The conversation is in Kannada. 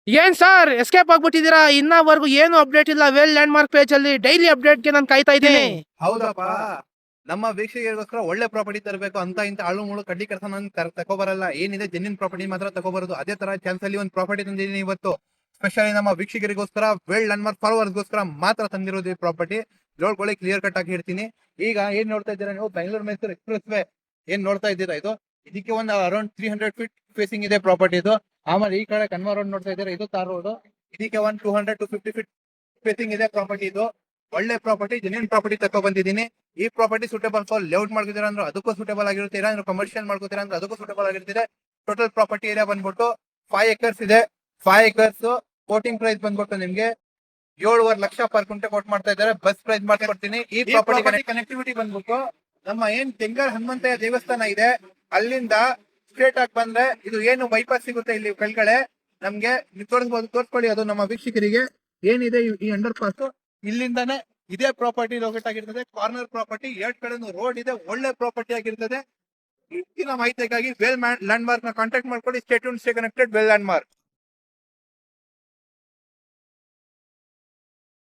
ಏನ್ ಸರ್ ಎಸ್ಕೇಪ್ ಆಗ್ಬಿಟ್ಟಿದೀರಾ? ಇನ್ನವರೆಗೂ ಏನು ಅಪ್ಡೇಟ್ ಇಲ್ಲ. ವೆಲ್ ಲ್ಯಾಂಡ್ ಮಾರ್ಕ್ ಪೇಜ್ ಅಲ್ಲಿ ಡೈಲಿ ಅಪ್ಡೇಟ್ಗೆ ನಾನು ಕಾಯ್ತಾ ಇದ್ದೀನಿ. ಹೌದಪ್ಪ, ನಮ್ಮ ವೀಕ್ಷಕರಿಗೋಸ್ಕರ ಒಳ್ಳೆ ಪ್ರಾಪರ್ಟಿ ತರಬೇಕು ಅಂತ ಇಂತ ಆಳು ಮುಳು ಕಡ್ಡಿ ಕೆಲಸ ತಗೋಬರಲ್ಲ. ಏನಿದೆ ಜೆನ್ಯೂನ್ ಪ್ರಾಪರ್ಟಿ ಮಾತ್ರ ತಗೋಬರೋದು. ಅದೇ ತರ ಚಾನ್ಸ್ ಅಲ್ಲಿ ಒಂದು ಪ್ರಾಪರ್ಟಿ ತಂದಿದ್ದೀನಿ ಇವತ್ತು. ಸ್ಪೆಷಲಿ ನಮ್ಮ ವೀಕ್ಷಕರಿಗೋಸ್ಕರ ವೆಲ್ ಲ್ಯಾಂಡ್ ಮಾರ್ಕ್ ಫಾಲೋವರ್ಸ್ಗೋಸ್ಕರ ಮಾತ್ರ ತಂದಿರೋದು ಈ ಪ್ರಾಪರ್ಟಿ. ನೋಡ್ಕೊಳ್ಳಿ, ಕ್ಲಿಯರ್ ಕಟ್ ಆಗಿ ಹೇಳ್ತೀನಿ. ಈಗ ಏನ್ ನೋಡ್ತಾ ಇದ್ದೀರಾ ನೀವು? ಬೆಂಗಳೂರು ಮೈಸೂರು ಎಕ್ಸ್ಪ್ರೆಸ್ ವೇ ಏನ್ ನೋಡ್ತಾ ಇದ್ದೀರಾ? ಇದಕ್ಕೆ ಒಂದು ಅರೌಂಡ್ 300 ಫೀಟ್ ಫೇಸಿಂಗ್ ಇದೆ ಪ್ರಾಪರ್ಟಿ ಇದು. ಆಮೇಲೆ ಈ ಕಡೆ ಕನ್ವಾ ರೋಡ್ ನೋಡ್ತಾ ಇದ್ದೀರಾ, ಇದು ತಾರ್ ರೋಡ್. ಇದಕ್ಕೆ ಒಂದು 200 to 50 ಫೀಟ್ ಫೇಸಿಂಗ್ ಇದೆ ಪ್ರಾಪರ್ಟಿ ಇದು. ಒಳ್ಳೆ ಪ್ರಾಪರ್ಟಿ, ಜೆನ್ಯೂನ್ ಪ್ರಾಪರ್ಟಿ ತಗೋ ಬಂದಿದ್ದೀನಿ. ಈ ಪ್ರಾಪರ್ಟಿ ಸೂಟೇಬಲ್ ಫಾರ್ ಲೇಔಟ್ ಮಾಡ್ಕೋತೀರಾ ಅಂದ್ರೆ ಅದಕ್ಕೂ ಸೂಟೇಬಲ್ ಆಗಿರುತ್ತೆ, ಇಲ್ಲ ಕಮರ್ಷಿಯಲ್ ಮಾಡ್ಕೋತೀರಾ ಅಂದ್ರೆ ಅದಕ್ಕೂ ಸೂಟೇಬಲ್ ಆಗಿರ್ತಿದೆ. ಟೋಟಲ್ ಪ್ರಾಪರ್ಟಿ ಏರಿಯಾ ಬಂದ್ಬಿಟ್ಟು 5 ಎಕರ್ಸ್ ಇದೆ. 5 ಎಕರ್ಸ್ ಕೋಟಿಂಗ್ ಪ್ರೈಸ್ ಬಂದ್ಬಿಟ್ಟು ನಿಮ್ಗೆ 7.5 ಲಕ್ಷ ಪರ್ ಕುಂಟೆ ಕೊಟ್ ಮಾಡ್ತಾ ಇದ್ದಾರೆ. ಬಸ್ ಪ್ರೈಸ್ ಮಾಡ್ಕೊಡ್ತೀನಿ. ಈ ಪ್ರಾಪರ್ಟಿ ಕನೆಕ್ಟಿವಿಟಿ ಬಂದ್ಬಿಟ್ಟು ನಮ್ಮ ಏನ್ ತೆಂಗಲ್ ಹನುಮಂತಯ್ಯ ದೇವಸ್ಥಾನ ಇದೆ ಅಲ್ಲಿಂದ ಸ್ಟ್ರೇಟ್ ಆಗಿ ಬಂದ್ರೆ ಇದು ಏನು ಬೈಪಾಸ್ ಸಿಗುತ್ತೆ ಇಲ್ಲಿ ಕೆಳಗಡೆ ನಮ್ಗೆ ತೋರಿಸ್ಕೊಳ್ಳಿ. ಅದು ನಮ್ಮ ವೀಕ್ಷಕರಿಗೆ ಏನಿದೆ ಈ ಅಂಡರ್ ಪಾಸ್ ಇಲ್ಲಿಂದಾನೆ ಇದೇ ಪ್ರಾಪರ್ಟಿ ಲೊಕೇಟ್ ಆಗಿರ್ತದೆ. ಕಾರ್ನರ್ ಪ್ರಾಪರ್ಟಿ, 2 ಕಡೆನೂ ರೋಡ್ ಇದೆ. ಒಳ್ಳೆ ಪ್ರಾಪರ್ಟಿ ಆಗಿರ್ತದೆ. ಹೆಚ್ಚಿನ ಮಾಹಿತಿಗಾಗಿ ವೆಲ್ ಲ್ಯಾಂಡ್ ಮಾರ್ಕ್ ನ ಕಾಂಟ್ಯಾಕ್ಟ್ ಮಾಡ್ಕೊಳ್ಳಿ. Stay tune, stay connected, well land mark.